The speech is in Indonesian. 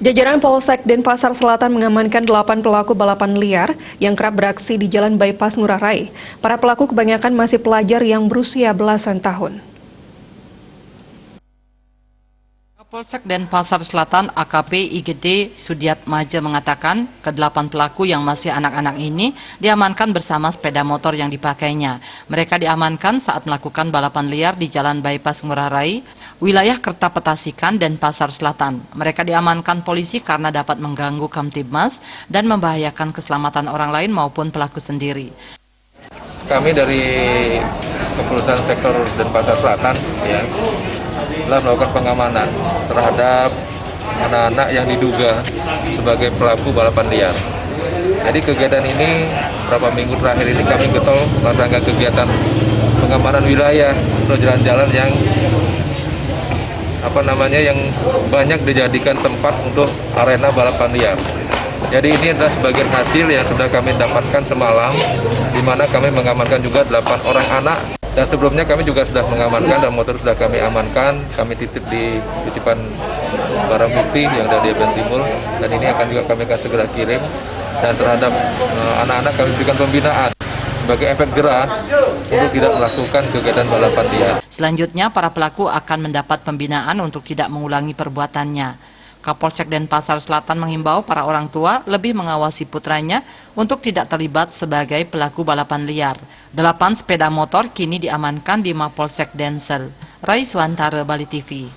Jajaran Polsek Denpasar Selatan mengamankan 8 pelaku balapan liar yang kerap beraksi di Jalan Bypass Ngurah Rai. Para pelaku kebanyakan masih pelajar yang berusia belasan tahun. Kapolsek Denpasar Selatan AKP IGD Sudiatmaja mengatakan ke-8 pelaku yang masih anak-anak ini diamankan bersama sepeda motor yang dipakainya. Mereka diamankan saat melakukan balapan liar di Jalan Bypass Ngurah Rai, wilayah Kertapetasikan, Denpasar Selatan. Mereka diamankan polisi karena dapat mengganggu Kamtibmas dan membahayakan keselamatan orang lain maupun pelaku sendiri. Kami dari Kepolisian Sektor Denpasar Selatan telah melakukan pengamanan terhadap anak-anak yang diduga sebagai pelaku balapan liar. Jadi kegiatan ini beberapa minggu terakhir ini kami getol melaksanakan kegiatan pengamanan wilayah untuk jalan-jalan yang yang banyak dijadikan tempat untuk arena balapan liar. Jadi ini adalah sebagian hasil yang sudah kami dapatkan semalam, di mana kami mengamankan juga 8 orang anak. Dan sebelumnya kami juga sudah mengamankan dan motor sudah kami amankan, kami titip di titipan barang bukti yang dari Yapen Timur, dan ini juga kami akan segera kirim. Dan terhadap anak-anak kami berikan pembinaan sebagai efek jerah untuk tidak melakukan kegiatan balapan liar. Selanjutnya, para pelaku akan mendapat pembinaan untuk tidak mengulangi perbuatannya. Kapolsek Denpasar Selatan menghimbau para orang tua lebih mengawasi putranya untuk tidak terlibat sebagai pelaku balapan liar. 8 sepeda motor kini diamankan di Mapolsek Densel. Raiswantara, Bali TV.